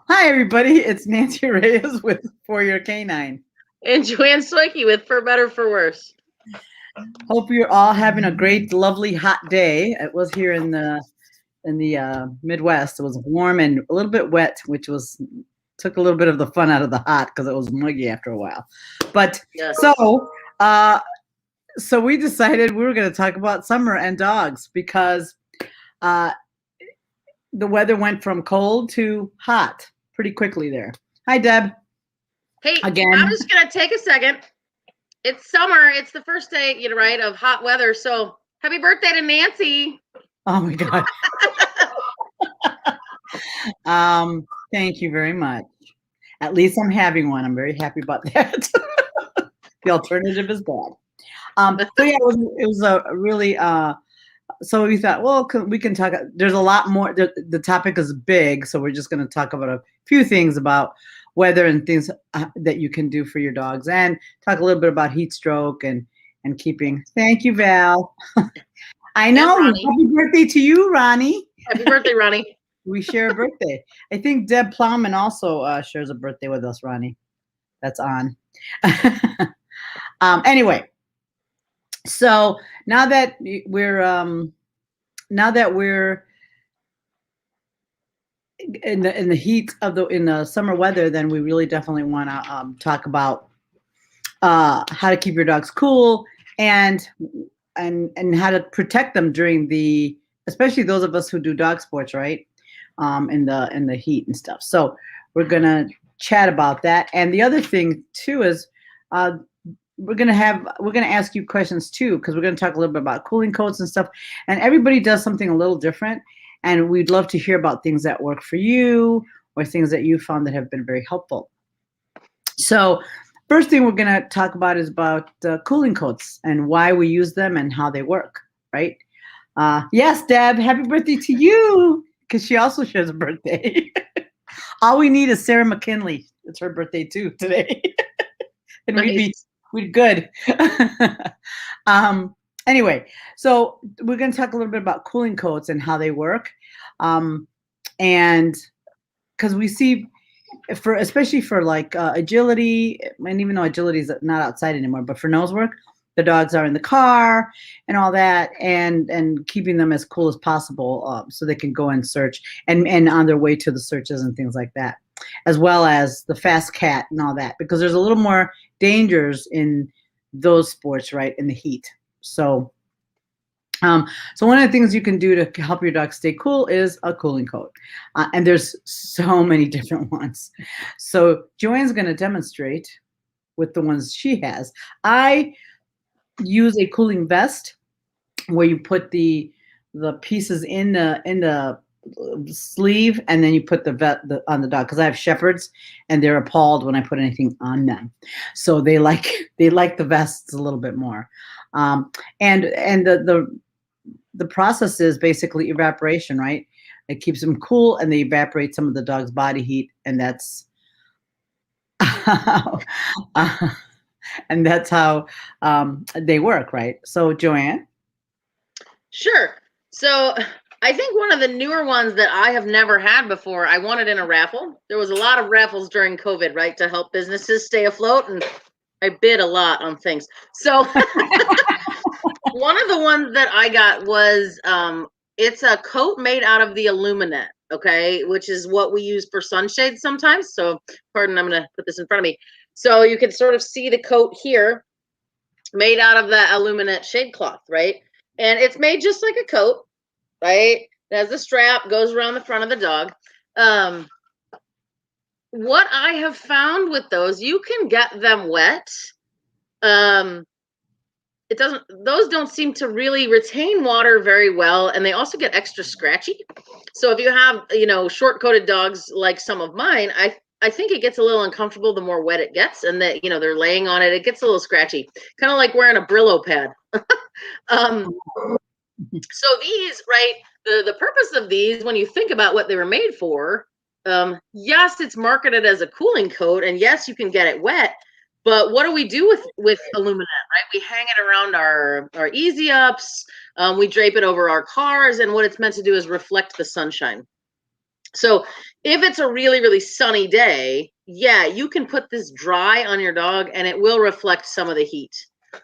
Hi, everybody. It's Nancy Reyes with For Your Canine. And Joanne Soike with For Better, For Worse. Hope you're all having a great, lovely, hot day. It was here in the Midwest. It was warm and a little bit wet, which was took a little bit of the fun out of the hot because it was muggy after a while. But Yes. uh, so we decided we were going to talk about summer and dogs because uh, the weather went from cold to hot pretty quickly there. Hi, Deb. Hey, Again. I'm just going to take a second. It's summer. It's the first day, right, of hot weather. So happy birthday to Nancy. Oh, my God. Thank you very much. At least I'm having one. I'm very happy about that. The alternative is bad. So yeah, it was a really, so we thought, well, we can talk, there's a lot more, the topic is big, so we're just going to talk about a few things about weather and things that you can do for your dogs, and talk a little bit about heat stroke and keeping. Thank you, Val. I know. Happy birthday to you, Ronnie. Happy birthday, Ronnie. We share a birthday. I think Deb Plowman also shares a birthday with us, Ronnie. That's on. Anyway, so now that we're in the heat of in the summer weather, then we really definitely want to talk about how to keep your dogs cool and how to protect them during especially those of us who do dog sports, right? In the heat and stuff. So we're gonna chat about that. And the other thing too is we're gonna ask you questions too, because we're gonna talk a little bit about cooling coats and stuff. And everybody does something a little different, and we'd love to hear about things that work for you or things that you found that have been very helpful. So first thing we're gonna talk about is about cooling coats and why we use them and how they work, right? Yes, Deb, happy birthday to you, because she also shares a birthday. All we need is Sarah McKinley. It's her birthday too today. And nice. we'd good. Anyway, so we're going to talk a little bit about cooling coats and how they work. And because we see, especially for like agility, and even though agility is not outside anymore, but for nose work, the dogs are in the car and all that, and keeping them as cool as possible so they can go and search and on their way to the searches and things like that, as well as the fast cat and all that, because there's a little more dangers in those sports, right, in the heat. So so one of the things you can do to help your dog stay cool is a cooling coat. And there's so many different ones. So Joanne's going to demonstrate with the ones she has. I use a cooling vest where you put the pieces in the sleeve, and then you put the on the dog, because I have shepherds and they're appalled when I put anything on them. So they like the vests a little bit more. And the process is basically evaporation, right? It keeps them cool, and they evaporate some of the dog's body heat, and that's and that's how they work, right? So Joanne? Sure. So I think one of the newer ones that I have never had before, I won it in a raffle. There was a lot of raffles during COVID, right, to help businesses stay afloat, and I bid a lot on things. So one of the ones that I got was it's a coat made out of the aluminate, okay, which is what we use for sunshades sometimes. So pardon, I'm going to put this in front of me. So you can sort of see the coat here made out of that aluminate shade cloth, right? And it's made just like a coat, right? It has the strap, goes around the front of the dog. What I have found with those, you can get them wet. Those don't seem to really retain water very well, and they also get extra scratchy. So if you have, short coated dogs like some of mine, I think it gets a little uncomfortable the more wet it gets, and that, they're laying on it. It gets a little scratchy, kind of like wearing a Brillo pad. So these, right, the purpose of these, when you think about what they were made for, yes, it's marketed as a cooling coat, and yes, you can get it wet. But what do we do with aluminum, right? We hang it around our easy ups. We drape it over our cars, and what it's meant to do is reflect the sunshine. So if it's a really, really sunny day, yeah, you can put this dry on your dog and it will reflect some of the heat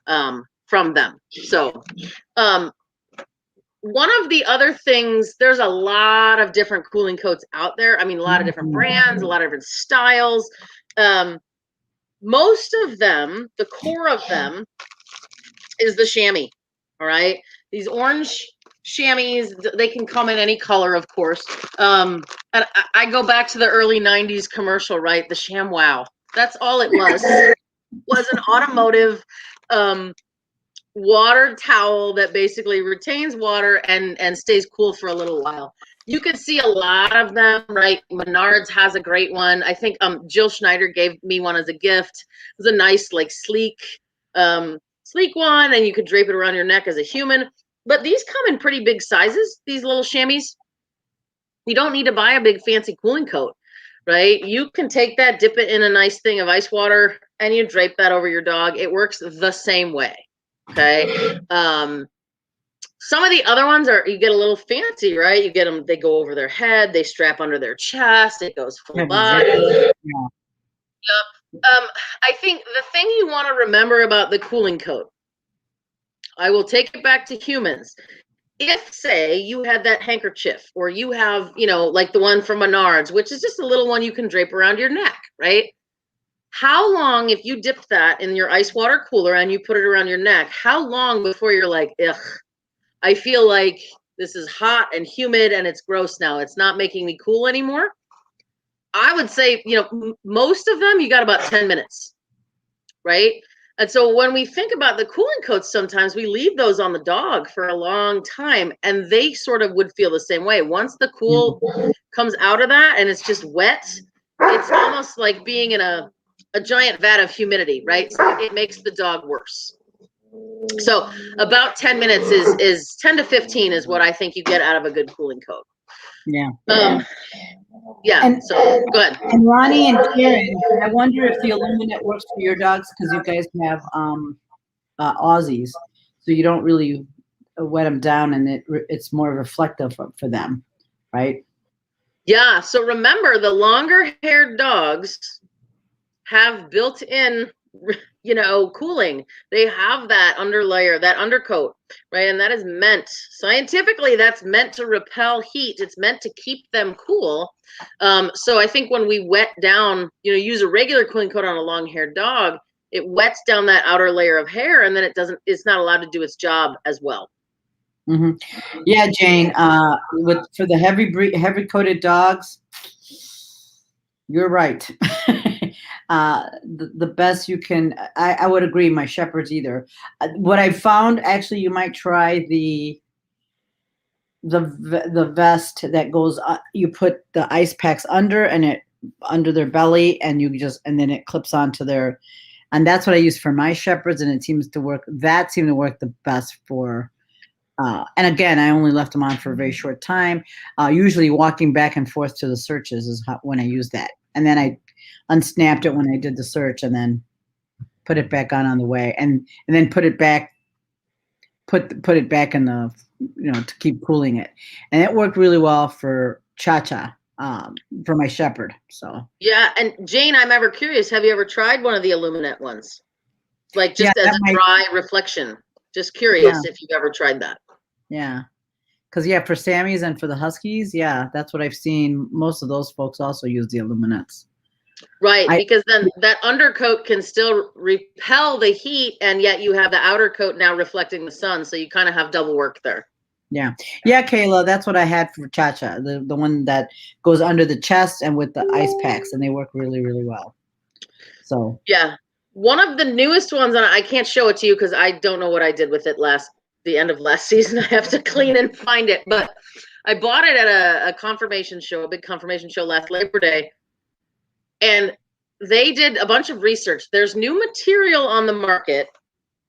from them. So um, one of the other things, there's a lot of different cooling coats out there. I mean, a lot of different brands, a lot of different styles. Most of them, the core of them is the chamois. All right. These orange chamois, they can come in any color, of course. And I go back to the early 90s commercial, right? The ShamWow. That's all it was an automotive water towel that basically retains water and stays cool for a little while. You can see a lot of them, right? Menards has a great one. I think Jill Schneider gave me one as a gift. It was a nice, like sleek one, and you could drape it around your neck as a human. But these come in pretty big sizes, these little chamois. You don't need to buy a big fancy cooling coat, right? You can take that, dip it in a nice thing of ice water, and you drape that over your dog. It works the same way. Okay. Some of the other ones are, you get a little fancy, right? You get them, they go over their head, they strap under their chest, it goes full body. Yeah. I think the thing you want to remember about the cooling coat, I will take it back to humans. If, say, you had that handkerchief, or you have, like the one from Menards, which is just a little one you can drape around your neck, right? How long, if you dip that in your ice water cooler and you put it around your neck, how long before you're like, ugh, I feel like this is hot and humid and it's gross now. It's not making me cool anymore. I would say, most of them, you got about 10 minutes, right? And so when we think about the cooling coats, sometimes we leave those on the dog for a long time, and they sort of would feel the same way. Once the cool comes out of that and it's just wet, it's almost like being in a giant vat of humidity, right? So it makes the dog worse. So about 10 minutes is 10 to 15 is what I think you get out of a good cooling coat. Yeah. Yeah. And, so go ahead. And Ronnie and Karen, I wonder if the Illuminate works for your dogs, because you guys have Aussies, so you don't really wet them down, and it's more reflective for them, right? Yeah. So remember, the longer haired dogs have built in, cooling. They have that underlayer, that undercoat, right? And that is scientifically, that's meant to repel heat. It's meant to keep them cool. So I think when we wet down, use a regular cooling coat on a long-haired dog, it wets down that outer layer of hair, and then it's not allowed to do its job as well. Mm-hmm. Yeah, Jane, for the heavy coated dogs, you're right. The best you can, I would agree, my shepherds either. What I found, actually, you might try the vest that goes, you put the ice packs under their belly, and then it clips onto their, and that's what I use for my shepherds, and it seemed to work the best for, and again, I only left them on for a very short time. Usually walking back and forth to the searches is when I use that. And then I unsnapped it when I did the search, and then put it back on the way, and then put it back in the, to keep cooling it. And it worked really well for Cha-Cha, for my shepherd. So yeah. And Jane, I'm ever curious, have you ever tried one of the Illuminate ones? Like just as a dry reflection? Just curious if you've ever tried that. Yeah. Because, for Sammys and for the Huskies, that's what I've seen. Most of those folks also use the Illuminates. Right, because then that undercoat can still repel the heat, and yet you have the outer coat now reflecting the sun, so you kind of have double work there. Yeah, Kayla, that's what I had for Cha-Cha, the one that goes under the chest and with the ice packs, and they work really, really well. So yeah, one of the newest ones, and I can't show it to you because I don't know what I did with it the end of last season. I have to clean and find it, but I bought it at a confirmation show, a big confirmation show last Labor Day. And they did a bunch of research. There's new material on the market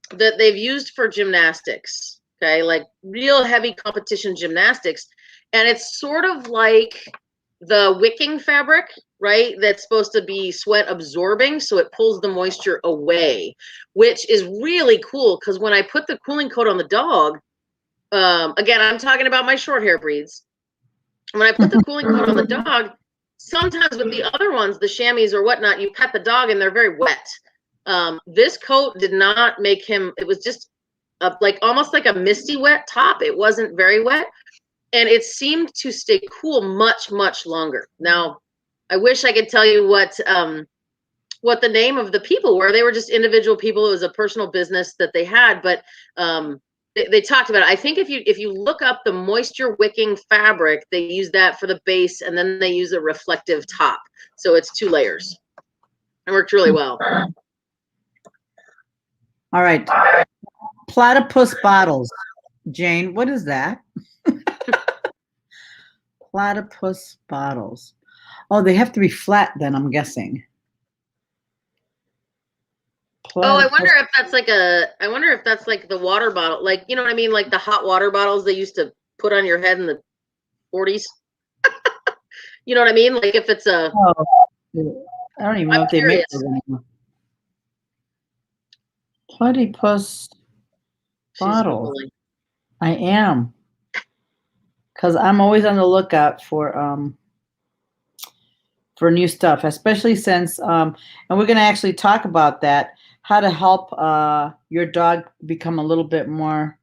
that they've used for gymnastics, okay, like real heavy competition gymnastics. And it's sort of like the wicking fabric, right? That's supposed to be sweat absorbing, so it pulls the moisture away, which is really cool, because when I put the cooling coat on the dog, again, I'm talking about my short hair breeds, When I put the cooling coat on the dog, sometimes with the other ones, the chamois or whatnot, you pet the dog and they're very wet. This coat did not make him, it was just like almost like a misty wet top. It wasn't very wet. And it seemed to stay cool much, much longer. Now, I wish I could tell you what the name of the people were. They were just individual people. It was a personal business that they had, but they talked about it. I think if you look up the moisture wicking fabric, they use that for the base, and then they use a reflective top. So it's 2 layers. It worked really well. All right. Platypus bottles. Jane, what is that? Platypus bottles. Oh, they have to be flat then, I'm guessing. I wonder if that's like the water bottle, like, you know what I mean? Like the hot water bottles they used to put on your head in the 40s. You know what I mean? Like if it's a. Oh, I don't even know if they make those anymore. Platypus bottles. I am. Because I'm always on the lookout for new stuff, especially since and we're going to actually talk about that, how to help your dog become a little bit more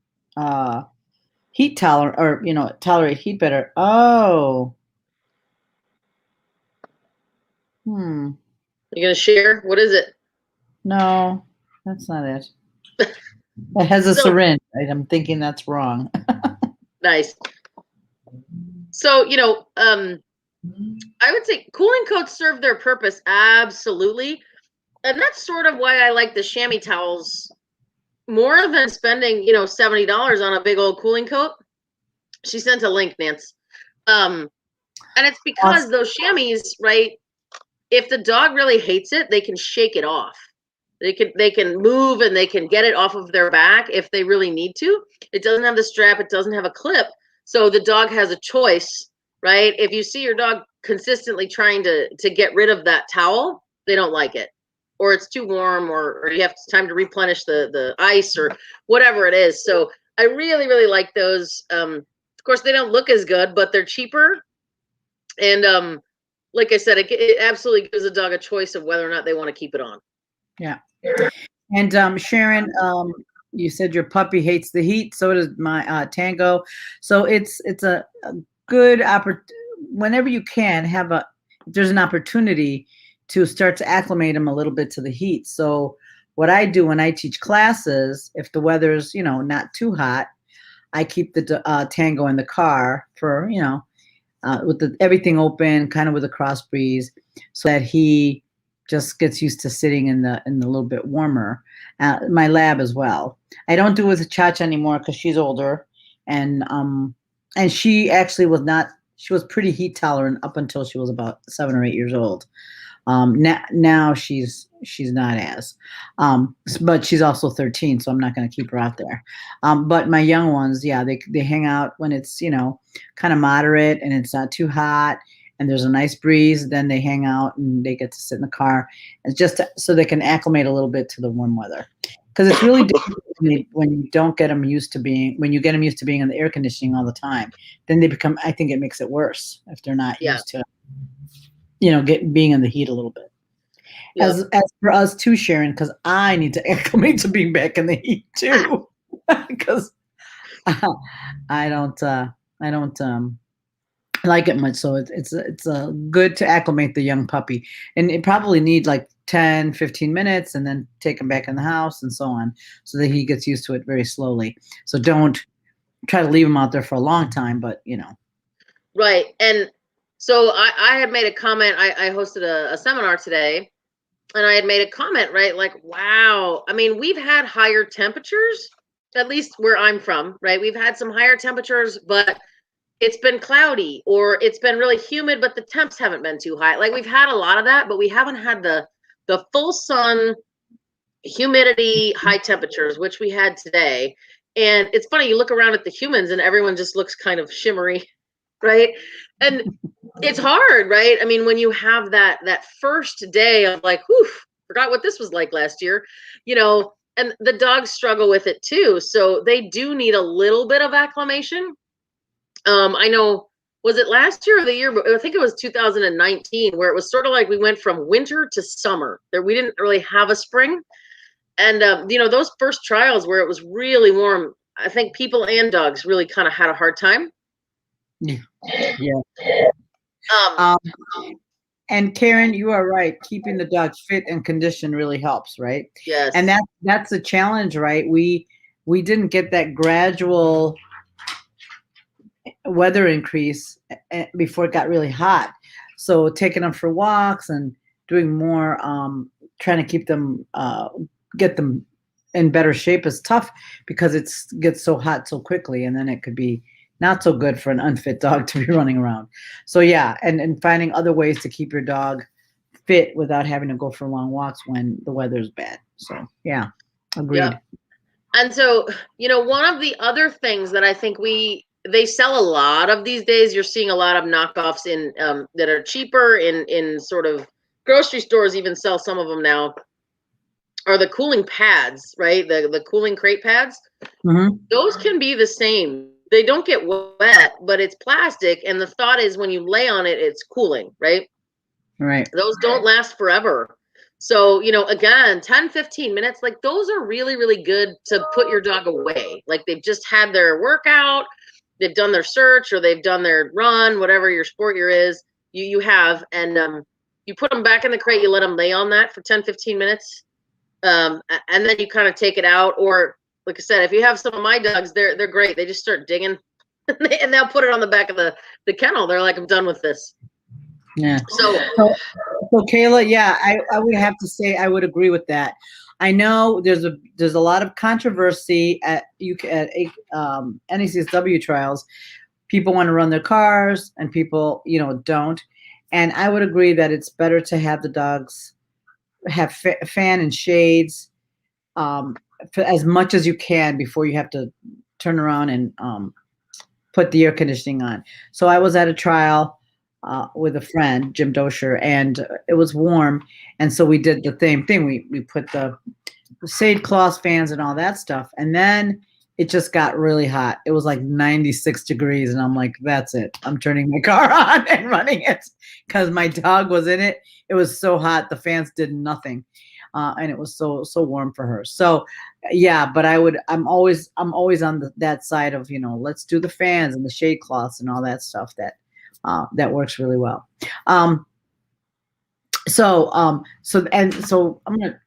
heat tolerant, or tolerate heat better. Oh. You gonna share? What is it? No, that's not it. It has a syringe. Right? I'm thinking that's wrong. Nice. So, I would say cooling coats serve their purpose, absolutely. And that's sort of why I like the chamois towels more than spending, $70 on a big old cooling coat. She sent a link, Nance. And it's because those chamois, right? If the dog really hates it, they can shake it off. They can move and they can get it off of their back if they really need to. It doesn't have the strap. It doesn't have a clip. So the dog has a choice, right? If you see your dog consistently trying to get rid of that towel, they don't like it. Or it's too warm, or you have time to replenish the ice or whatever it is. So I really, really like those. Of course, they don't look as good, but they're cheaper. And like I said, it absolutely gives a dog a choice of whether or not they want to keep it on. Yeah. And Sharon, you said your puppy hates the heat. So does my Tango. So it's a good opportunity. Whenever you can there's an opportunity to start to acclimate them a little bit to the heat. So what I do when I teach classes, if the weather's not too hot, I keep the Tango in the car for with everything open, kind of with a cross breeze, so that he just gets used to sitting in the little bit warmer. My lab as well. I don't do it with Chacha anymore because she's older, and she actually was not. She was pretty heat tolerant up until she was about 7 or 8 years old. Now she's not as, but she's also 13, so I'm not going to keep her out there. But my young ones, yeah, they hang out when it's kind of moderate and it's not too hot and there's a nice breeze. Then they hang out and they get to sit in the car, and so they can acclimate a little bit to the warm weather. Because it's really difficult when you get them used to being in the air conditioning all the time. Then I think it makes it worse if they're not used to being in the heat a little bit. Yep. As for us too, Sharon, because I need to acclimate to being back in the heat too, because I don't like it much. So it's good to acclimate the young puppy, and it probably need like 10, 15 minutes, and then take him back in the house and so on, so that he gets used to it very slowly. So don't try to leave him out there for a long time, but Right. And so I had made a comment. I hosted a seminar today, and I had made a comment, right? Like, wow. I mean, we've had higher temperatures, at least where I'm from, right? We've had some higher temperatures, but it's been cloudy, or it's been really humid, but the temps haven't been too high. Like, we've had a lot of that, but we haven't had the full sun, humidity, high temperatures, which we had today. And it's funny, you look around at the humans and everyone just looks kind of shimmery, right? And it's hard, right? I mean, when you have that first day of like, whew, forgot what this was like last year, and the dogs struggle with it too. So they do need a little bit of acclimation. I know was it last year or the year? I think it was 2019, where it was sort of like we went from winter to summer. There, we didn't really have a spring, and those first trials where it was really warm, I think people and dogs really kind of had a hard time. Yeah. Yeah. Um, And Karen, you are right. Keeping the dog fit and conditioned really helps, right? yes. And that's the challenge, right? We didn't get that gradual weather increase before it got really hot. So taking them for walks and doing more, trying to keep them, get them in better shape is tough because it gets so hot so quickly, and then it could be not so good for an unfit dog to be running around. So yeah, and finding other ways to keep your dog fit without having to go for long walks when the weather's bad. So yeah, agreed. Yeah. And so, one of the other things that I think they sell a lot of these days, you're seeing a lot of knockoffs in that are cheaper in sort of grocery stores, even sell some of them now, are the cooling pads, right? The cooling crate pads. Mm-hmm. Those can be the same. They don't get wet, but it's plastic. And the thought is when you lay on it, it's cooling, right? Right. Those don't last forever. So, again, 10, 15 minutes, like those are really, really good to put your dog away. Like they've just had their workout, they've done their search, or they've done their run, whatever your sport is, you have. And you put them back in the crate, you let them lay on that for 10, 15 minutes. And then you kind of take it out. Or like I said, if you have some of my dogs, they're great. They just start digging and they'll put it on the back of the kennel. They're like, I'm done with this. Yeah. So Kayla, yeah, I would have to say I would agree with that. I know there's a lot of controversy at NACSW trials. People want to run their cars, and people don't. And I would agree that it's better to have the dogs have fan and shades for as much as you can before you have to turn around and put the air conditioning on. So I was at a trial with a friend, Jim Dosher, and it was warm, and so we did the same thing. We put the shade cloth fans and all that stuff, and then it just got really hot. It was like 96 degrees, and I'm like, that's it. I'm turning my car on and running it because my dog was in it. It was so hot, the fans did nothing, and it was so warm for her. So yeah, but I'm always on that side of let's do the fans and the shade cloths and all that stuff that works really well. So I'm gonna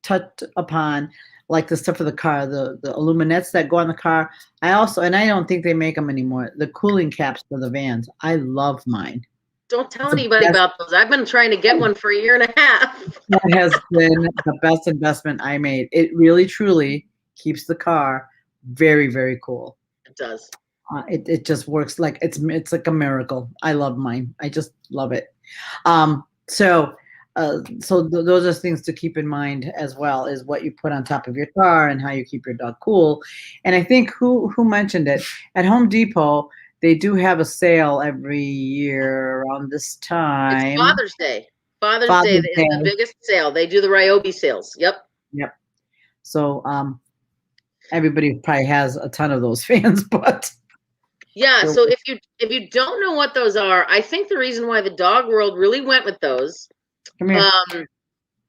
touch upon like the stuff for the car, the illuminates that go on the car. I don't think they make them anymore. The cooling caps for the vans. I love mine. Don't tell anybody about those. I've been trying to get one for a year and a half. That has been the best investment I made. It really, truly keeps the car very, very cool. It does. It just works like it's like a miracle. I love mine. I just love it. So those are things to keep in mind as well, is what you put on top of your car and how you keep your dog cool. And I think who mentioned it at Home Depot. They do have a sale every year around this time. It's Father's Day. Father's Day is the biggest sale. They do the Ryobi sales. Yep. So everybody probably has a ton of those fans, but yeah. So if you don't know what those are, I think the reason why the dog world really went with those. Come here.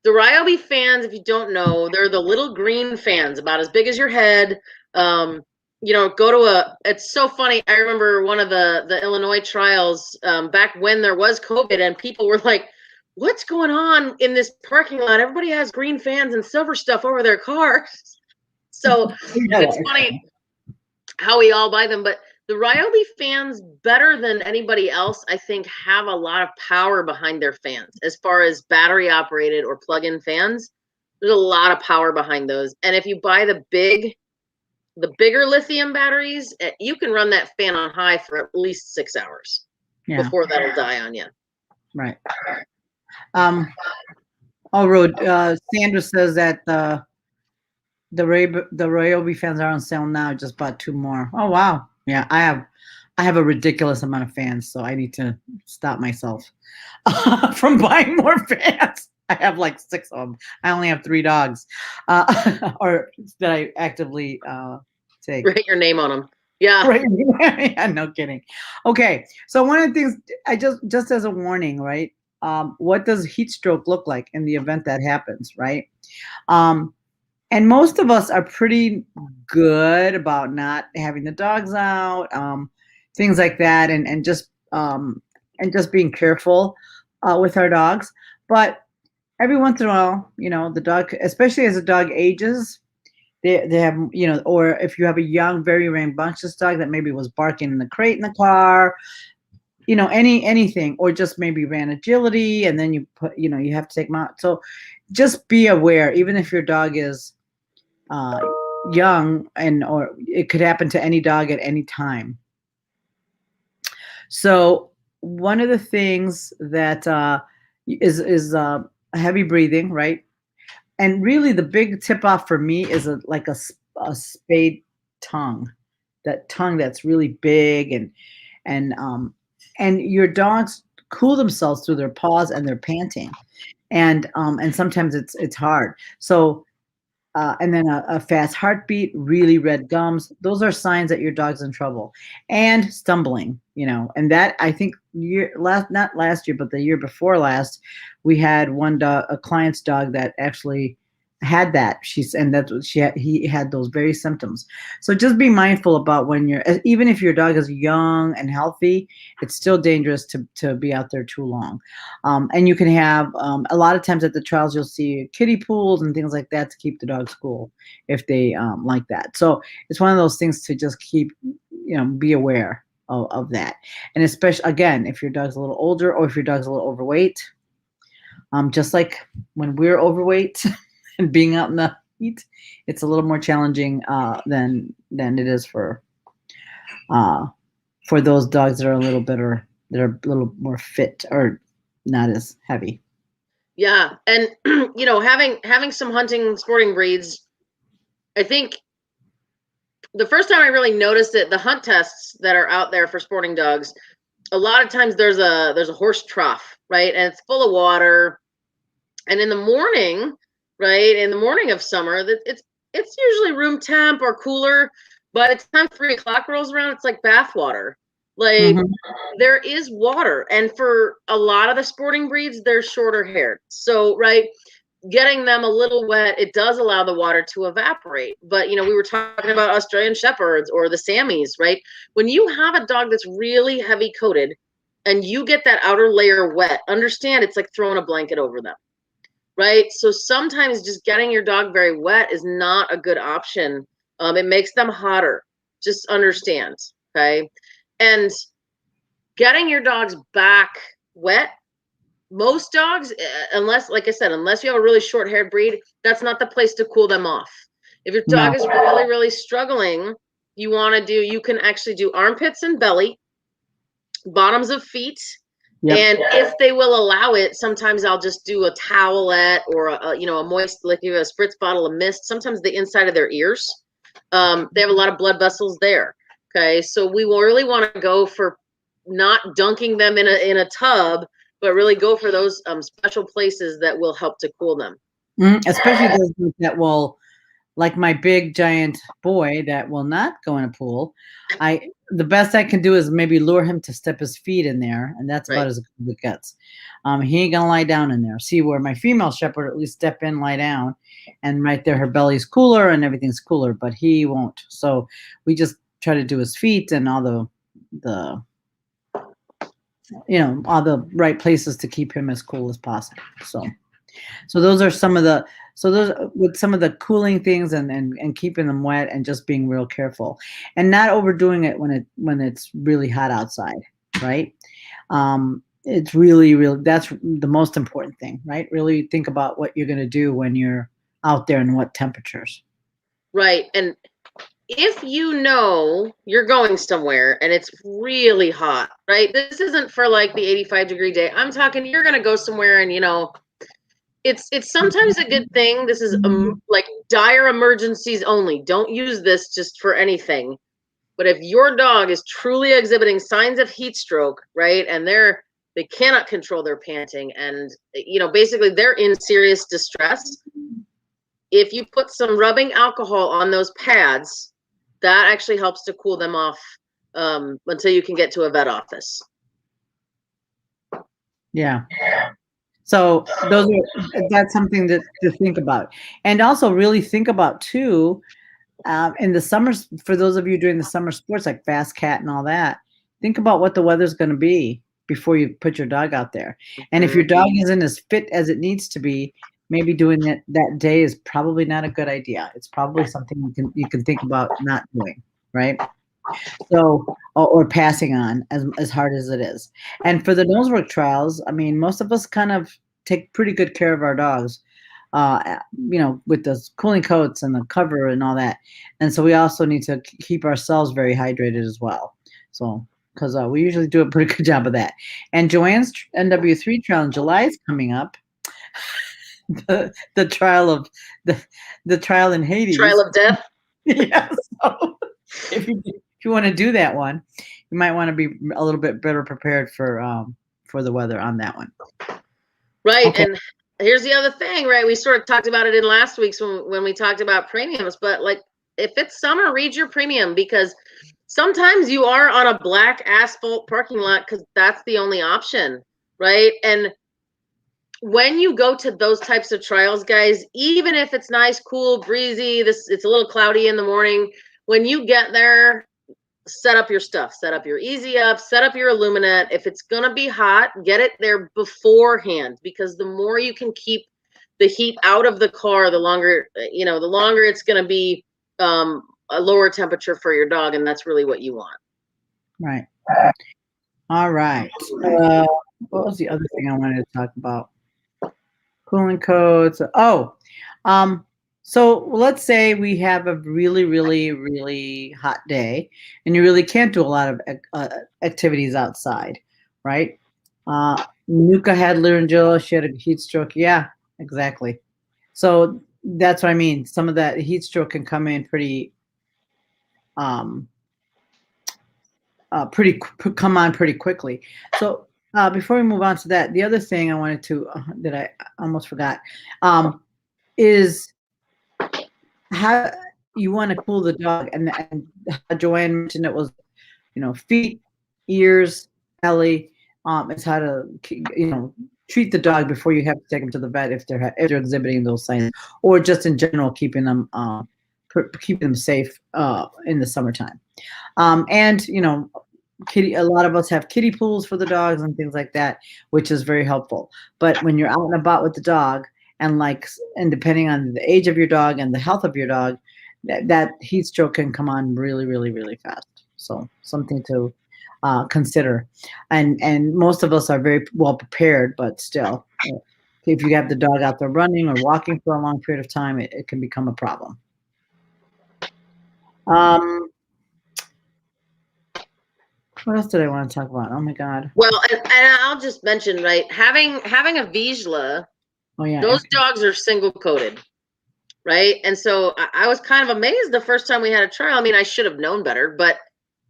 The Ryobi fans, if you don't know, they're the little green fans, about as big as your head. It's so funny. I remember one of the Illinois trials back when there was COVID, and people were like, what's going on in this parking lot? Everybody has green fans and silver stuff over their cars. So it's funny how we all buy them. But the Ryobi fans, better than anybody else, I think, have a lot of power behind their fans. As far as battery operated or plug-in fans, there's a lot of power behind those. And if you buy the bigger lithium batteries, you can run that fan on high for at least 6 hours before that'll die on you. Right. Sandra says that the Ryobi fans are on sale now. Just bought 2 more. Oh wow. Yeah, I have a ridiculous amount of fans, so I need to stop myself from buying more fans. I have like 6 of them. I only have 3 dogs, or that I actively take. Write your name on them. Yeah. Right. Yeah, no kidding. Okay. So one of the things I just as a warning, right? What does heat stroke look like in the event that happens, right? Um, and most of us are pretty good about not having the dogs out, things like that, and just being careful with our dogs. But every once in a while, the dog, especially as the dog ages, they have, or if you have a young, very rambunctious dog that maybe was barking in the crate in the car, anything, or just maybe ran agility, and then you have to take them out. So just be aware, even if your dog is uh, young, or it could happen to any dog at any time. So one of the things that is heavy breathing, right? And really, the big tip off for me is a spayed tongue, that tongue that's really big, and your dogs cool themselves through their paws and their panting, and sometimes it's hard. So and then a fast heartbeat, really red gums. Those are signs that your dog's in trouble. And stumbling, and that, I think, not last year, but the year before last, we had one dog, a client's dog, that actually had that. And that's what he had those very symptoms. So just be mindful about even if your dog is young and healthy, it's still dangerous to be out there too long. And you can have, a lot of times at the trials, you'll see kiddie pools and things like that to keep the dogs cool if they like that. So it's one of those things to just keep, be aware of that. And especially, again, if your dog's a little older, or if your dog's a little overweight, just like when we're overweight and being out in the heat, it's a little more challenging than it is for those dogs that are a little better, that are a little more fit, or not as heavy. Yeah. And having some hunting sporting breeds, I think the first time I really noticed it, the hunt tests that are out there for sporting dogs, a lot of times there's a horse trough, right? And it's full of water. And in the morning, right, in the morning of summer, it's usually room temp or cooler. By the time 3 o'clock rolls around, it's like bath water. Like, there is water. And for a lot of the sporting breeds, they're shorter haired. So, right, getting them a little wet, it does allow the water to evaporate. But, we were talking about Australian Shepherds or the Sammies, right? When you have a dog that's really heavy coated and you get that outer layer wet, understand it's like throwing a blanket over them, right? So sometimes just getting your dog very wet is not a good option. It makes them hotter. Just understand, okay? And getting your dog's back wet, most dogs, unless, like I said, unless you have a really short-haired breed, that's not the place to cool them off. If your dog is really, really struggling, you can actually do armpits and belly, bottoms of feet. Yep. And if they will allow it, sometimes I'll just do a towelette or a moist, like you have a spritz bottle of mist. Sometimes the inside of their ears. They have a lot of blood vessels there. Okay, so we will really want to go for not dunking them in a tub, but really go for those special places that will help to cool them. Especially those that will, like my big giant boy that will not go in a pool. The best I can do is maybe lure him to step his feet in there, and that's about as good as it gets. He ain't gonna lie down in there. See, where my female shepherd at least step in, lie down, and right there her belly's cooler and everything's cooler, but he won't. So we just try to do his feet and all the all the right places to keep him as cool as possible. So those are some of the with some of the cooling things, and keeping them wet, and just being real careful, and not overdoing it when it's really hot outside, right? It's really that's the most important thing, right? Really think about what you're going to do when you're out there and what temperatures. Right. And if you're going somewhere and it's really hot, right? This isn't for like the 85-degree day. I'm talking you're going to go somewhere and it's sometimes a good thing. This is like dire emergencies only. Don't use this just for anything. But if your dog is truly exhibiting signs of heat stroke, right, and they cannot control their panting, and basically they're in serious distress, if you put some rubbing alcohol on those pads, that actually helps to cool them off until you can get to a vet office. Yeah. So that's something to think about, and also really think about too. In the summers, for those of you doing the summer sports like fast cat and all that, think about what the weather's going to be before you put your dog out there. And if your dog isn't as fit as it needs to be, maybe doing it that day is probably not a good idea. It's probably something you can think about not doing, right? So, or passing on as hard as it is. And for the nosework trials, I mean, most of us kind of take pretty good care of our dogs, with the cooling coats and the cover and all that. And so we also need to keep ourselves very hydrated as well. So, because we usually do a pretty good job of that. And Joanne's NW3 trial in July is coming up. the trial of the trial in Hades. Trial of death. Yeah. So if you want to do that one, you might want to be a little bit better prepared for the weather on that one. Right. Okay. And here's the other thing, right? We sort of talked about it in last week's when we talked about premiums, but like if it's summer, read your premium, because sometimes you are on a black asphalt parking lot because that's the only option, right? And when you go to those types of trials, guys, even if it's nice, cool, breezy, it's a little cloudy in the morning, when you get there, set up your stuff, set up your easy up, set up your Illuminate. If it's going to be hot, get it there beforehand, because the more you can keep the heat out of the car, the longer it's going to be a lower temperature for your dog. And that's really what you want. Right. All right. What was the other thing I wanted to talk about? Cooling codes. So let's say we have a really, really, really hot day, and you really can't do a lot of activities outside, right? Nuka had laryngeal. She had a heat stroke. Yeah, exactly. So that's what I mean. Some of that heat stroke can come in pretty quickly. So before we move on to that, the other thing I wanted to that I almost forgot is how you want to cool the dog, and Joanne mentioned it was, feet, ears, belly. It's how to treat the dog before you have to take them to the vet if they're exhibiting those signs, or just in general keeping them safe in the summertime. And a lot of us have kiddie pools for the dogs and things like that, which is very helpful. But when you're out and about with the dog, and depending on the age of your dog and the health of your dog, that heat stroke can come on really, really, really fast. So something to consider. And most of us are very well prepared, but still, if you have the dog out there running or walking for a long period of time, it can become a problem. What else did I want to talk about? Oh my God. Well, and I'll just mention, right, having a Vizsla. Oh yeah. Those dogs are single coated, right? And so I was kind of amazed the first time we had a trial. I mean, I should have known better, but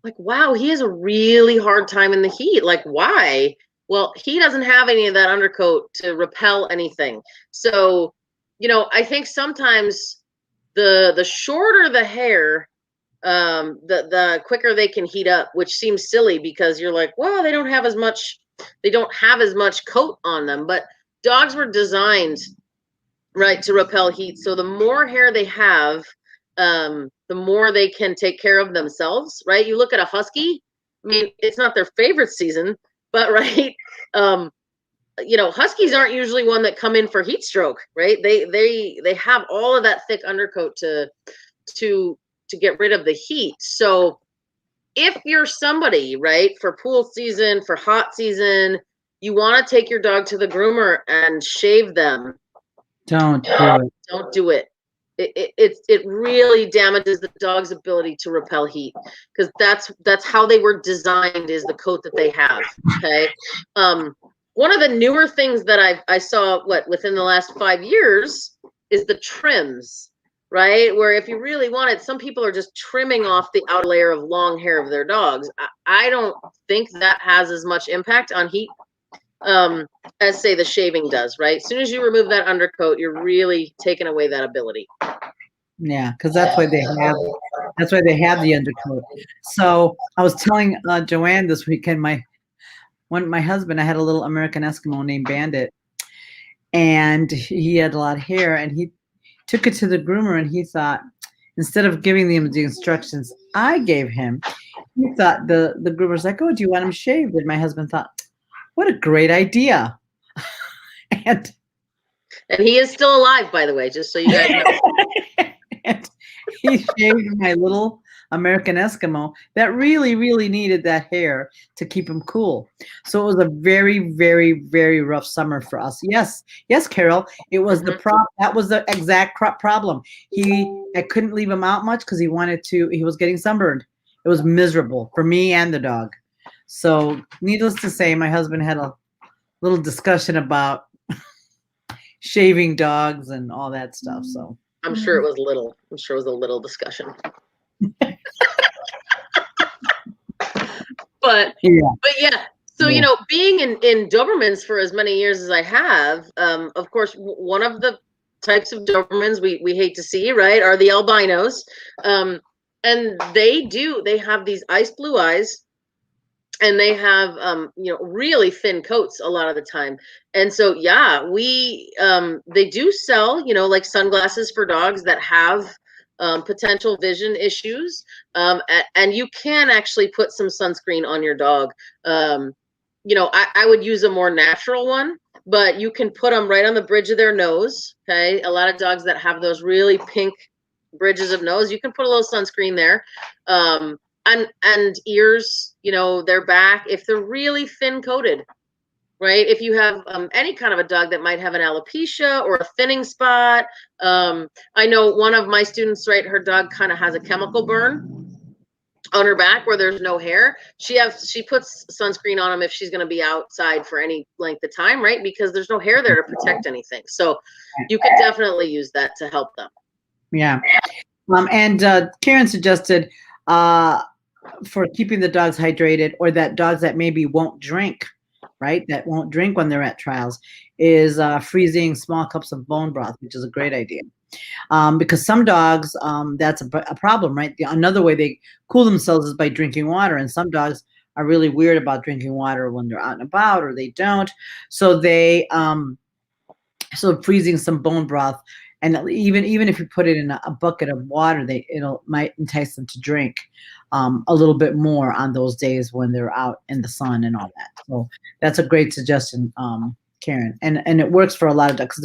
like, wow, he has a really hard time in the heat. Like, why? Well, he doesn't have any of that undercoat to repel anything. So, I think sometimes the shorter the hair, the quicker they can heat up, which seems silly because you're like, well, they don't have as much coat on them, but dogs were designed, right, to repel heat. So the more hair they have, the more they can take care of themselves, right? You look at a husky, I mean, it's not their favorite season, but right, huskies aren't usually one that come in for heat stroke, right? They have all of that thick undercoat to get rid of the heat. So if you're somebody, right, for pool season, for hot season, you want to take your dog to the groomer and shave them. Don't do it. Don't do it. It really damages the dog's ability to repel heat, because that's how they were designed, is the coat that they have. Okay. One of the newer things that I saw within the last 5 years is the trims, right? Where if you really want it, some people are just trimming off the outer layer of long hair of their dogs. I don't think that has as much impact on heat as, say, the shaving does, right? As soon as you remove that undercoat, you're really taking away that ability. Yeah, because that's why they have That's why they have the undercoat. So I was telling Joanne this weekend, my husband, I had a little American Eskimo named Bandit, and he had a lot of hair, and he took it to the groomer, and he thought, instead of giving him the instructions I gave him, he thought the groomer's like, "Oh, do you want him shaved?" And my husband thought, "What a great idea!" and he is still alive, by the way, just so you guys know. and he shaved my little American Eskimo that really, really needed that hair to keep him cool. So it was a very, very, very rough summer for us. Yes, Carol, it was that was the exact problem. I couldn't leave him out much because he was getting sunburned. It was miserable for me and the dog. So needless to say, my husband had a little discussion about shaving dogs and all that stuff. So I'm sure it was little. I'm sure it was a little discussion. But yeah. So being in Dobermans for as many years as I have, of course, one of the types of Dobermans we hate to see, right, are the albinos, and they have these ice blue eyes, and they have really thin coats a lot of the time. And so they do sell like sunglasses for dogs that have potential vision issues, and you can actually put some sunscreen on your dog. I would use a more natural one, but you can put them right on the bridge of their nose. Okay, a lot of dogs that have those really pink bridges of nose, you can put a little sunscreen there. And ears, their back, if they're really thin coated, right? If you have any kind of a dog that might have an alopecia or a thinning spot. I know one of my students, right, her dog kind of has a chemical burn on her back where there's no hair. She puts sunscreen on them if she's going to be outside for any length of time, right? Because there's no hair there to protect anything. So you can definitely use that to help them. Yeah. And Karen suggested for keeping the dogs hydrated, or that dogs that maybe won't drink, right? That won't drink when they're at trials, is freezing small cups of bone broth, which is a great idea. Because some dogs, that's a problem, right? Another way they cool themselves is by drinking water. And some dogs are really weird about drinking water when they're out and about, or they don't. So so freezing some bone broth, and even if you put it in a bucket of water, might entice them to drink a little bit more on those days when they're out in the sun and all that. So that's a great suggestion, Karen, and it works for a lot of dogs.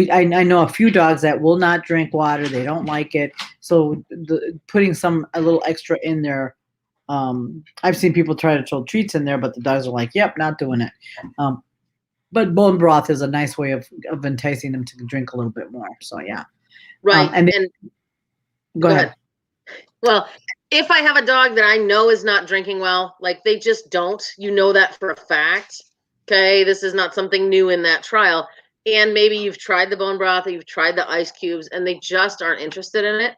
I know a few dogs that will not drink water; they don't like it. So putting a little extra in there. I've seen people try to throw treats in there, but the dogs are like, "Yep, not doing it." But bone broth is a nice way of enticing them to drink a little bit more. So yeah. Right. And go ahead. Well, if I have a dog that I know is not drinking well, like they just don't, that for a fact. Okay. This is not something new in that trial. And maybe you've tried the bone broth, or you've tried the ice cubes, and they just aren't interested in it.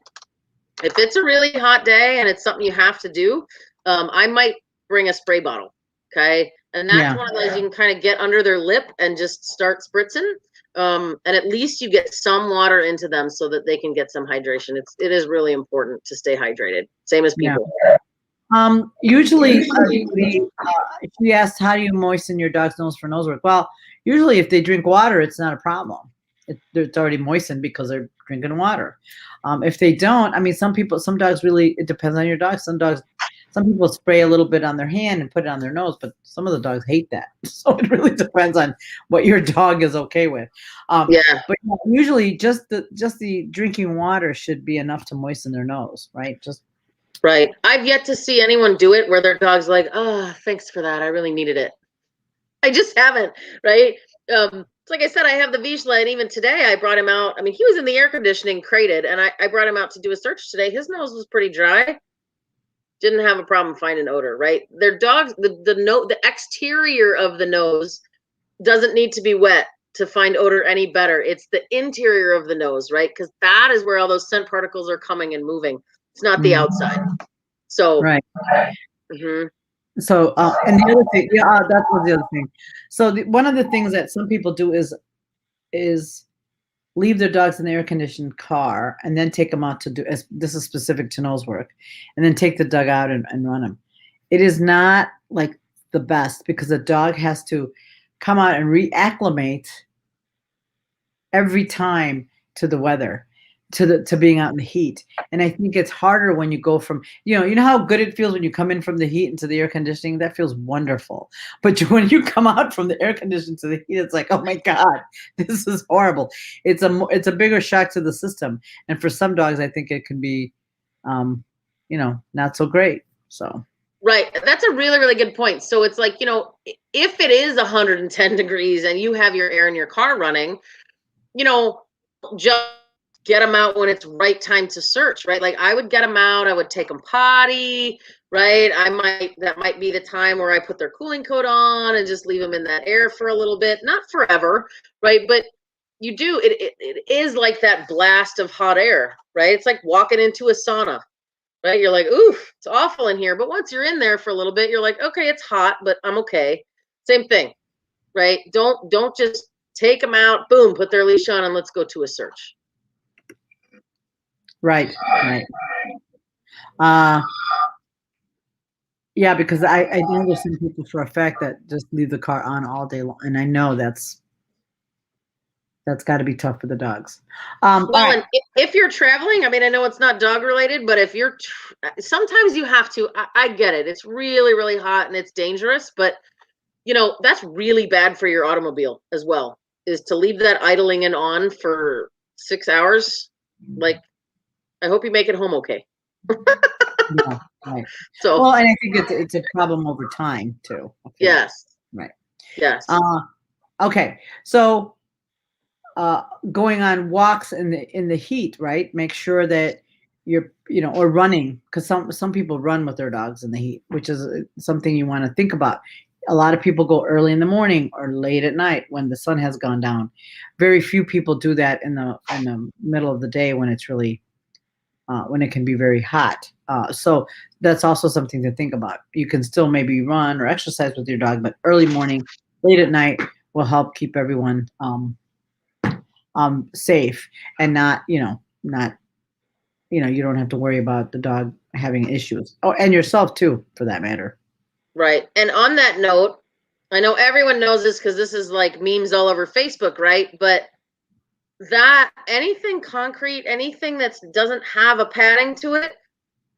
If it's a really hot day and it's something you have to do, I might bring a spray bottle. Okay. And that's one of those you can kind of get under their lip and just start spritzing. And at least you get some water into them so that they can get some hydration. It is really important to stay hydrated. Same as people. Usually, she asked, how do you moisten your dog's nose for nose work? Well, usually if they drink water, it's not a problem. It's already moistened because they're drinking water. If they don't, I mean, some dogs really, it depends on your dog. Some people spray a little bit on their hand and put it on their nose, but some of the dogs hate that. So it really depends on what your dog is okay with. But usually just the drinking water should be enough to moisten their nose, right? Right. I've yet to see anyone do it where their dog's like, "Oh, thanks for that. I really needed it." I just haven't, right? Like I said, I have the Vizsla, and even today I brought him out. I mean, he was in the air conditioning crated, and I brought him out to do a search today. His nose was pretty dry. Didn't have a problem finding odor, right? Their dogs, the exterior of the nose doesn't need to be wet to find odor any better. It's the interior of the nose, right? Because that is where all those scent particles are coming and moving. It's not the outside. So, right. Mm-hmm. So, and the other thing, that was the other thing. So one of the things that some people do is leave their dogs in the air-conditioned car and then take them out to do, as this is specific to nose work, and then take the dog out and run them. It is not like the best because the dog has to come out and reacclimate every time to the weather, to being out in the heat. And I think it's harder when you go from, you know how good it feels when you come in from the heat into the air conditioning? That feels wonderful. But when you come out from the air conditioning to the heat, it's like, oh my God, this is horrible. It's a bigger shock to the system. And for some dogs, I think it can be, not so great. So. Right. That's a really, really good point. So it's like, if it is 110 degrees and you have your air in your car running, just get them out when it's right time to search, right? Like I would get them out, I would take them potty, right? That might be the time where I put their cooling coat on and just leave them in that air for a little bit, not forever, right? But it is like that blast of hot air, right? It's like walking into a sauna, right? You're like, oof, it's awful in here. But once you're in there for a little bit, you're like, okay, it's hot, but I'm okay. Same thing, right? Don't just take them out, boom, put their leash on and let's go to a search. Right. Yeah, because I know there's some people for a fact that just leave the car on all day long, and I know that's got to be tough for the dogs. Well, right. and if you're traveling, I mean, I know it's not dog related, but if you're, sometimes you have to. I get it. It's really, really hot and it's dangerous, but that's really bad for your automobile as well. Is to leave that idling and on for 6 hours. Like, I hope you make it home okay. Yeah, right. So, well, and I think it's a problem over time too. Yes. Right. Yes. Okay. So, going on walks in the heat, right? Make sure that you're, or running, because some people run with their dogs in the heat, which is something you want to think about. A lot of people go early in the morning or late at night when the sun has gone down. Very few people do that in the middle of the day when it's really when it can be very hot. So that's also something to think about. You can still maybe run or exercise with your dog, but early morning, late at night will help keep everyone safe and not, you don't have to worry about the dog having issues. Oh, and yourself too, for that matter. Right. And on that note, I know everyone knows this because this is like memes all over Facebook, right? But that anything concrete, anything that doesn't have a padding to it,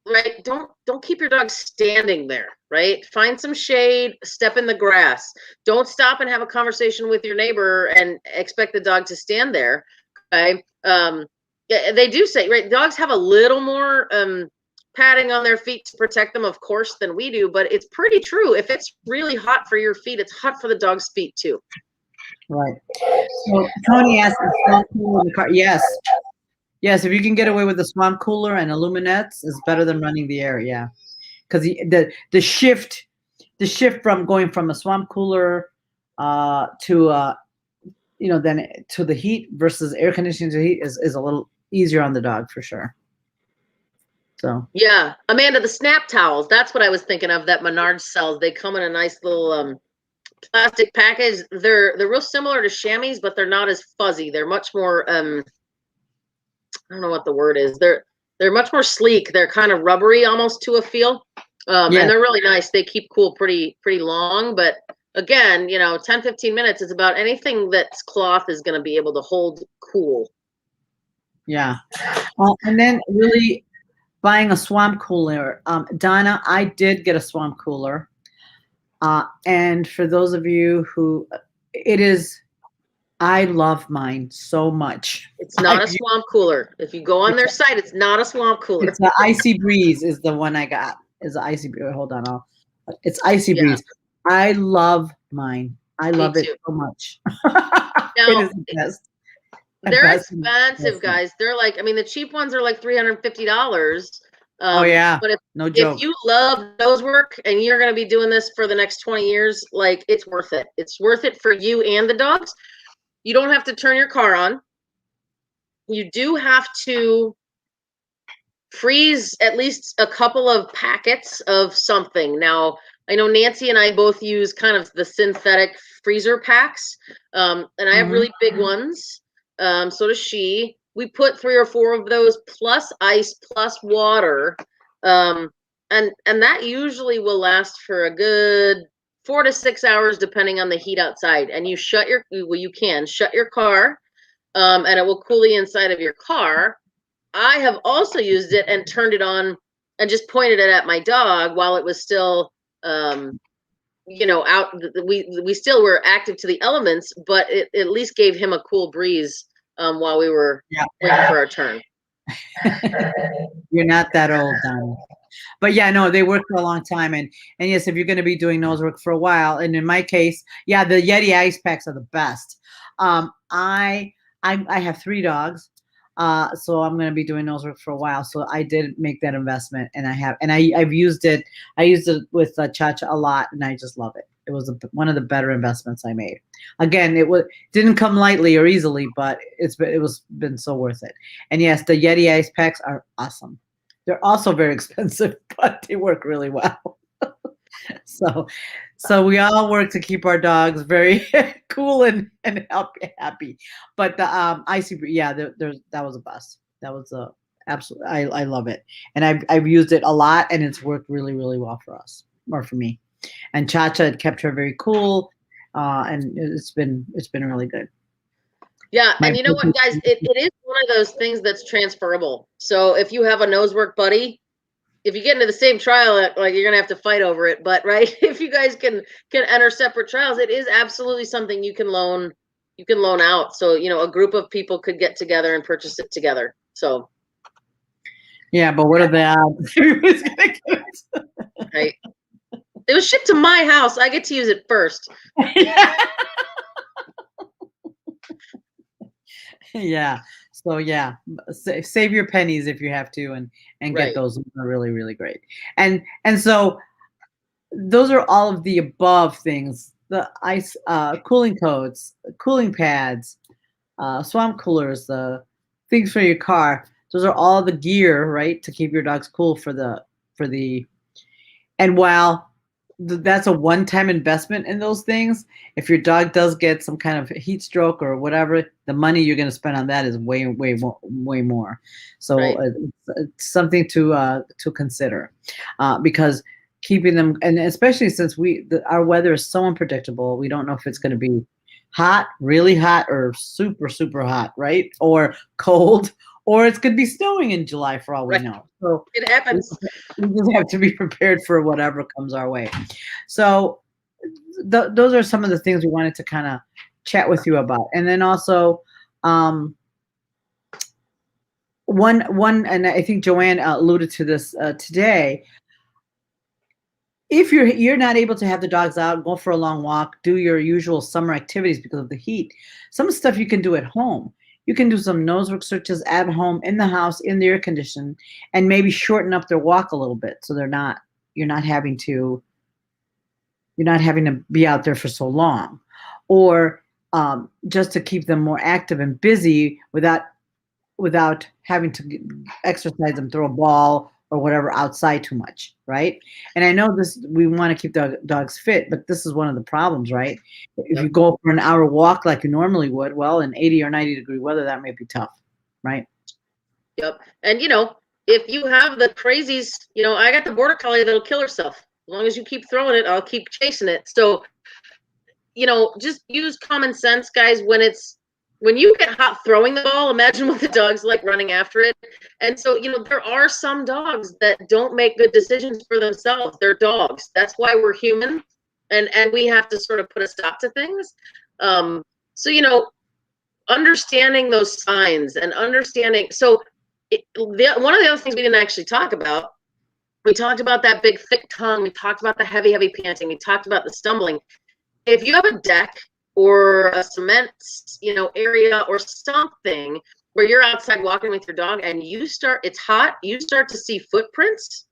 right? Don't keep your dog standing there, right? Find some shade, step in the grass. Don't stop and have a conversation with your neighbor and expect the dog to stand there. Okay. Yeah, they do say, right, dogs have a little more padding on their feet to protect them, of course, than we do, but it's pretty true. If it's really hot for your feet, it's hot for the dog's feet too. Right. So Tony asked the swamp cooler in the car. Yes. Yes, if you can get away with the swamp cooler and illuminates, it's better than running the air. Yeah. Because the shift from going from a swamp cooler to then to the heat versus air conditioning to heat is a little easier on the dog for sure. So yeah, Amanda, the snap towels, that's what I was thinking of that Menards sells. They come in a nice little plastic package. They're real similar to chamois, but they're not as fuzzy. They're much more I don't know what the word is. They're much more sleek. They're kind of rubbery almost to a feel. And they're really nice. They keep cool pretty long, but again, 10, 15 minutes is about anything that's cloth is going to be able to hold cool. Yeah. And then really buying a swamp cooler. Donna, I did get a swamp cooler. And for those of you who I love mine so much. It's not a swamp cooler. If you go on their site, it's not a swamp cooler. It's the Icy Breeze is the one I got. Is the Icy Breeze. Hold on. It's Icy Breeze. I love mine. I love it so much. Now, it is the best. They're expensive, guys. They're like, the cheap ones are like $350. Oh yeah, but no joke. If you love nose work and you're going to be doing this for the next 20 years, like it's worth it. It's worth it for you and the dogs. You don't have to turn your car on. You do have to freeze at least a couple of packets of something. Now, I know Nancy and I both use kind of the synthetic freezer packs, and I have really big ones. So does she. We put 3 or 4 of those plus ice plus water. And that usually will last for a good 4 to 6 hours, depending on the heat outside. And you shut your, well, you can shut your car, and it will cool the inside of your car. I have also used it and turned it on and just pointed it at my dog while it was still, out. We still were active to the elements, but it at least gave him a cool breeze while we were waiting for our turn. You're not that old, Donna. But yeah, no, they work for a long time, and yes, if you're going to be doing nose work for a while, and in my case, yeah, the Yeti ice packs are the best. I have 3 dogs, so I'm going to be doing nose work for a while. So I did make that investment, and I've used it. I used it with Cha-Cha a lot, and I just love it. It was one of the better investments I made. Again, didn't come lightly or easily, but it was been so worth it. And yes, the Yeti ice packs are awesome. They're also very expensive, but they work really well. So we all work to keep our dogs very cool and happy. But the icy, yeah, that was a bust. That was a absolute. I love it, and I've used it a lot, and it's worked really really well for us, or for me. And Cha-Cha kept her very cool, and it's been really good. Yeah, and you know what, guys? It is one of those things that's transferable. So if you have a nose work buddy, if you get into the same trial, like, you're gonna have to fight over it. But right, if you guys can enter separate trials, it is absolutely something you can loan out. So a group of people could get together and purchase it together. So yeah, but what are the odds? Everybody's gonna get it. Right. It was shipped to my house. I get to use it first. Yeah. So yeah, save your pennies if you have to, and get those. Are really really great. And so those are all of the above things: the ice, cooling coats, cooling pads, swamp coolers, the things for your car. Those are all the gear, right, to keep your dogs cool for the. And while that's a one-time investment in those things, if your dog does get some kind of heat stroke or whatever, the money you're going to spend on that is way more. So it's something to consider, because keeping them, and especially since our weather is so unpredictable, we don't know if it's going to be hot, really hot, or super super hot, right, or cold, or it's going to be snowing in July for all we know. So it happens. We just have to be prepared for whatever comes our way. So those are some of the things we wanted to kind of chat with you about. And then also, one, and I think Joanne alluded to this today. If you're not able to have the dogs out, go for a long walk, do your usual summer activities because of the heat, some stuff you can do at home. You can do some nose work searches at home, in the house, in the air condition, and maybe shorten up their walk a little bit, so you're not having to be out there for so long, or just to keep them more active and busy without having to exercise them, throw a ball or whatever outside too much, right? And I know we want to keep dogs fit, but this is one of the problems, right? If you go for an hour walk like you normally would, well, in 80 or 90 degree weather, that may be tough, right? Yep. And if you have the crazies, I got the border collie that'll kill herself. As long as you keep throwing it, I'll keep chasing it. So, just use common sense, guys. When you get hot throwing the ball, imagine what the dog's like running after it. And so, there are some dogs that don't make good decisions for themselves. They're dogs. That's why we're human. And we have to sort of put a stop to things. So, understanding those signs and understanding. So one of the other things we didn't actually talk about, we talked about that big, thick tongue. We talked about the heavy, heavy panting. We talked about the stumbling. If you have a deck or a cement, area or something where you're outside walking with your dog and it's hot, you start to see footprints,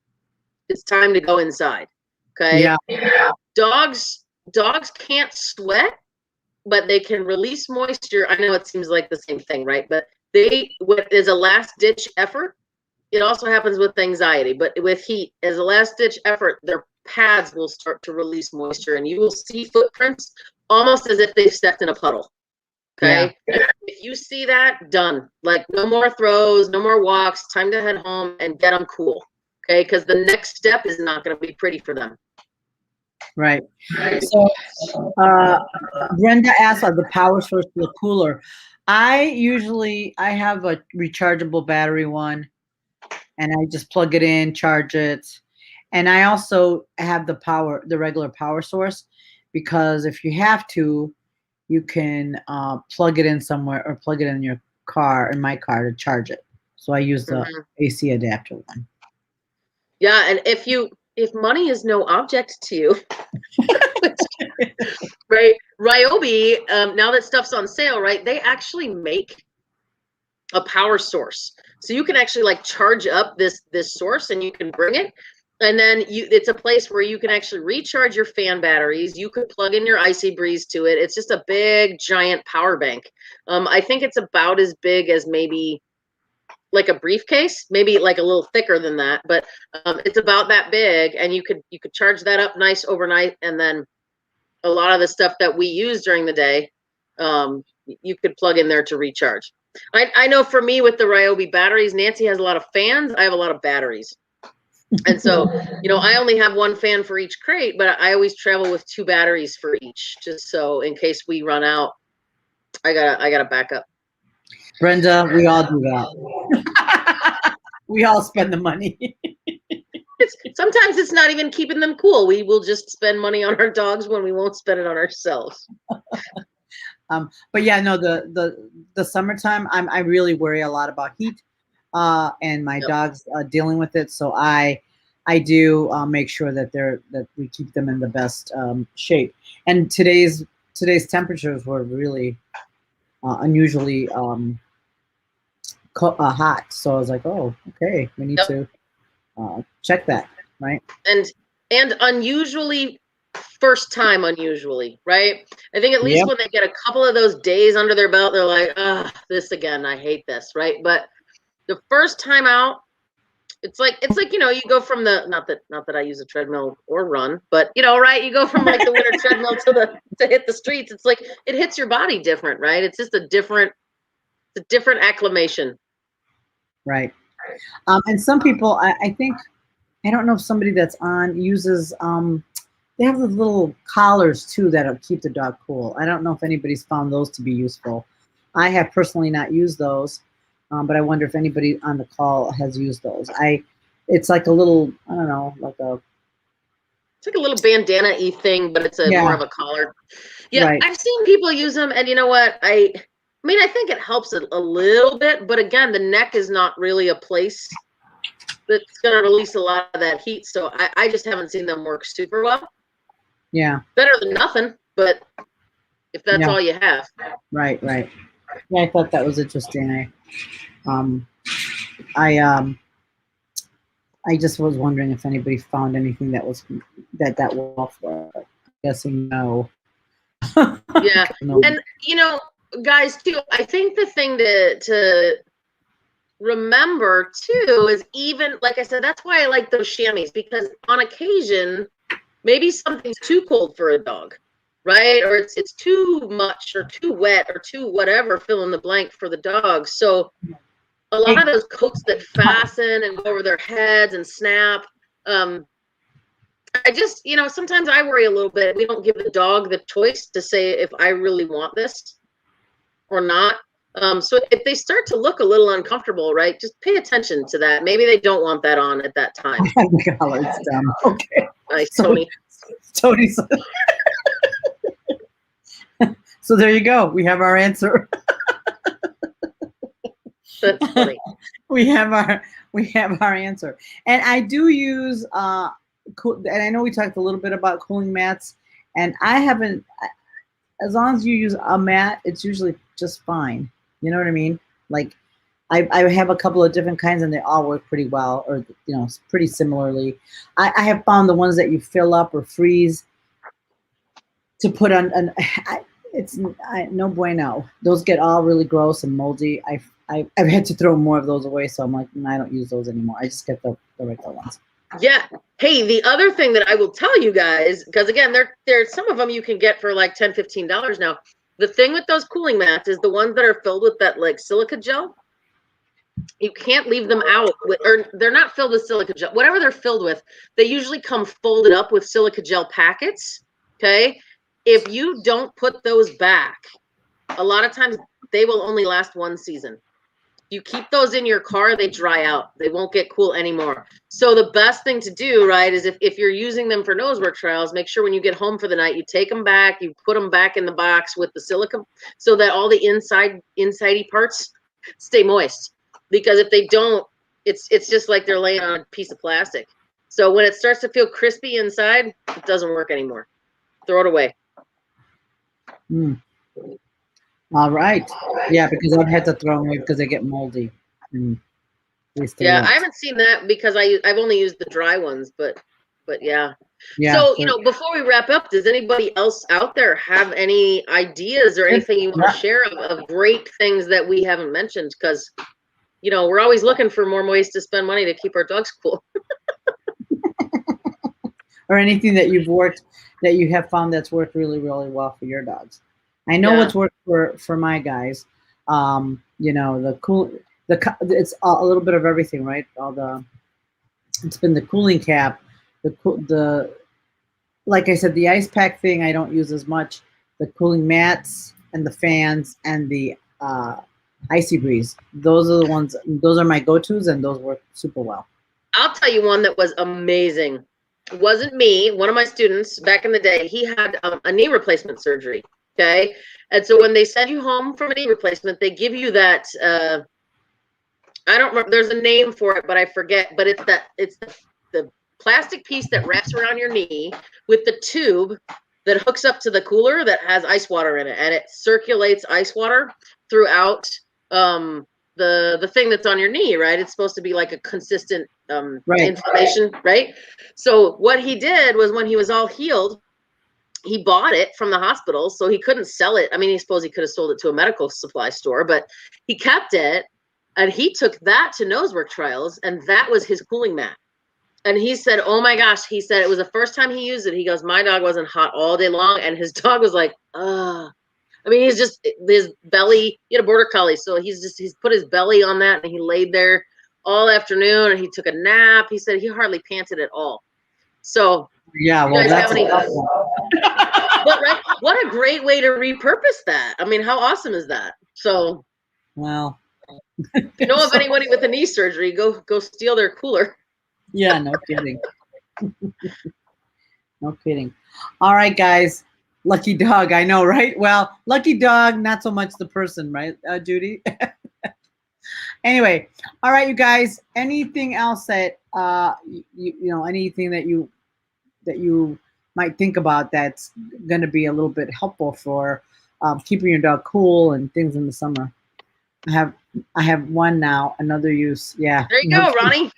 it's time to go inside. Okay. Yeah. Dogs can't sweat, but they can release moisture. I know it seems like the same thing, right? But what is a last ditch effort. It also happens with anxiety, but with heat, as a last ditch effort, their pads will start to release moisture and you will see footprints almost as if they've stepped in a puddle. Yeah. Okay. If you see that, done. Like no more throws, no more walks, time to head home and get them cool. Okay. Because the next step is not going to be pretty for them. Right. So Brenda asked about the power source for the cooler. I have a rechargeable battery one, and I just plug it in, charge it. And I also have the regular power source, because if you have to, you can plug it in somewhere or plug it in your car, in my car, to charge it. So I use the AC adapter one. Yeah. And if money is no object to you, right? Ryobi, now that stuff's on sale, right? They actually make a power source. So you can actually like charge up this source and you can bring it. And then it's a place where you can actually recharge your fan batteries. You could plug in your Icy Breeze to it. It's just a big, giant power bank. I think it's about as big as maybe like a briefcase, maybe like a little thicker than that, but it's about that big. And you could charge that up nice overnight. And then a lot of the stuff that we use during the day, you could plug in there to recharge. I know for me with the Ryobi batteries, Nancy has a lot of fans. I have a lot of batteries. And so, I only have one fan for each crate, but I always travel with 2 batteries for each, just so in case we run out, I gotta back up. Brenda, we all do that. We all spend the money. Sometimes it's not even keeping them cool. We will just spend money on our dogs when we won't spend it on ourselves. But yeah, no, the summertime, I really worry a lot about heat, and my dog's dealing with it. So I do make sure that we keep them in the best shape. And today's temperatures were really unusually hot. So I was like, oh, okay, we need to check that, right? And unusually, first time unusually, right? I think at least when they get a couple of those days under their belt, they're like, this again, I hate this, right? But the first time out, it's like you go from the not that I use a treadmill or run, but right, you go from like the winter treadmill to hit the streets. It's like it hits your body different, right? It's just a different acclimation. Right. And some people, I think, I don't know if somebody that's on uses, they have the little collars too that'll keep the dog cool. I don't know if anybody's found those to be useful. I have personally not used those, but I wonder if anybody on the call has used those. It's like a little, I don't know, it's like a little bandana-y thing, but it's more of a collar. Yeah, right. I've seen people use them, and you know what? I think it helps a little bit, but again, the neck is not really a place that's going to release a lot of that heat. So I just haven't seen them work super well. Yeah. Better than nothing, but if that's all you have. Right. Yeah, I thought that was interesting. I just was wondering if anybody found anything that well for it. I'm guessing no. Yeah. No. And guys too, I think the thing to remember too is, even like I said, that's why I like those chamois, because on occasion maybe something's too cold for a dog, right? Or it's too much or too wet or too whatever, fill in the blank for the dog. So a lot of those coats that fasten and go over their heads and snap, I just, sometimes I worry a little bit. We don't give the dog the choice to say if I really want this or not. So if they start to look a little uncomfortable, right, just pay attention to that. Maybe they don't want that on at that time. It's dumb. Okay. Nice, Tony. Tony's. So there you go. We have our answer. That's funny. We have our answer. And I do use and I know we talked a little bit about cooling mats, and I haven't, as long as you use a mat, it's usually just fine. You know what I mean? Like I have a couple of different kinds, and they all work pretty well, or pretty similarly. I have found the ones that you fill up or freeze to put on, it's no bueno. Those get all really gross and moldy. I've had to throw more of those away, so I'm like, I don't use those anymore. I just get the regular ones. Yeah. Hey, the other thing that I will tell you guys, because again, there's some of them you can get for like $10, $15 now. The thing with those cooling mats is the ones that are filled with that like silica gel. You can't leave them out with, or they're not filled with silica gel. Whatever they're filled with, they usually come folded up with silica gel packets. Okay. If you don't put those back, a lot of times they will only last one season. You keep those in your car, they dry out. They won't get cool anymore. So the best thing to do, right, is if you're using them for nosework trials, make sure when you get home for the night, you take them back, you put them back in the box with the silica so that all the insidey parts stay moist. Because if they don't, it's just like they're laying on a piece of plastic. So when it starts to feel crispy inside, it doesn't work anymore. Throw it away. All right. Yeah, because I've had to throw them away because they get moldy. Yeah, I haven't seen that because I've only used the dry ones, but yeah. So, before we wrap up, does anybody else out there have any ideas or anything you want to share of great things that we haven't mentioned? Because, we're always looking for more ways to spend money to keep our dogs cool. Or anything that you have found that's worked really, really well for your dogs. I know what's worked for my guys. It's a little bit of everything, right? It's been the cooling cap, like I said, the ice pack thing I don't use as much. The cooling mats and the fans and the icy breeze. Those are the ones. Those are my go-tos, and those work super well. I'll tell you one that was amazing. It wasn't me. One of my students back in the day, he had a knee replacement surgery. Okay. And so when they send you home from a knee replacement, they give you that, I don't remember, there's a name for it, but I forget, but it's the plastic piece that wraps around your knee with the tube that hooks up to the cooler that has ice water in it, and it circulates ice water throughout, the thing that's on your knee, right? It's supposed to be like a consistent, inflammation, right? So what he did was when he was all healed, he bought it from the hospital, so he couldn't sell it. I mean, he could have sold it to a medical supply store, but he kept it, and he took that to nosework trials, and that was his cooling mat. And he said, oh my gosh, he said it was the first time he used it. He goes, my dog wasn't hot all day long, and his dog was like, I mean, his belly, he had a border collie, so he's put his belly on that, and he laid there all afternoon, and he took a nap. He said he hardly panted at all. So yeah, well, that's but right, what a great way to repurpose that. I mean, how awesome is that? So, well, if you know of anybody with a knee surgery, go steal their cooler. Yeah, no kidding. No kidding. All right, guys. Lucky dog, I know, right? Well, lucky dog, not so much the person, right, Judy? Anyway, all right, you guys. Anything else that anything that you might think about that's going to be a little bit helpful for keeping your dog cool and things in the summer? I have one now. Another use. Yeah. There you go, Ronnie.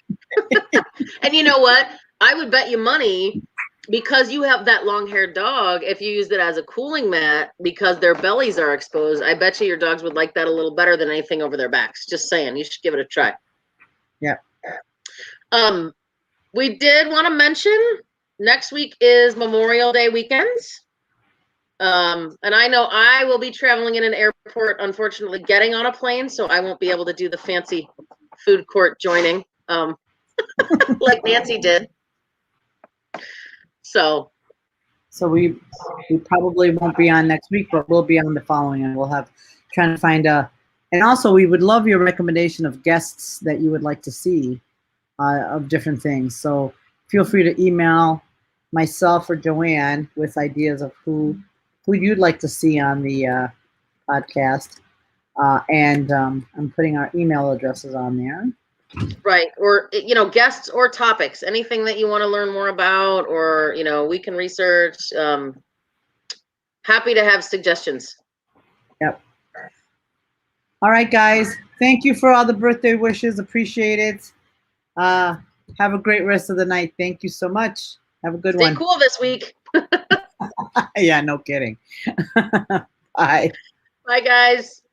And you know what? I would bet you money, because you have that long-haired dog, if you used it as a cooling mat because their bellies are exposed, I bet you your dogs would like that a little better than anything over their backs. Just saying, you should give it a try. Yeah. We did want to mention next week is Memorial Day weekend. And I know I will be traveling in an airport, unfortunately, getting on a plane, so I won't be able to do the fancy food court joining like Nancy did. So we probably won't be on next week, but we'll be on the following, and we'll have trying to find and also we would love your recommendation of guests that you would like to see of different things. So feel free to email myself or Joanne with ideas of who you'd like to see on the podcast. And I'm putting our email addresses on there. Right. Or, guests or topics, anything that you want to learn more about, or, we can research. Happy to have suggestions. Yep. All right, guys. Thank you for all the birthday wishes. Appreciate it. Have a great rest of the night. Thank you so much. Have a good one. Stay cool this week. Yeah, no kidding. Bye. Bye, guys.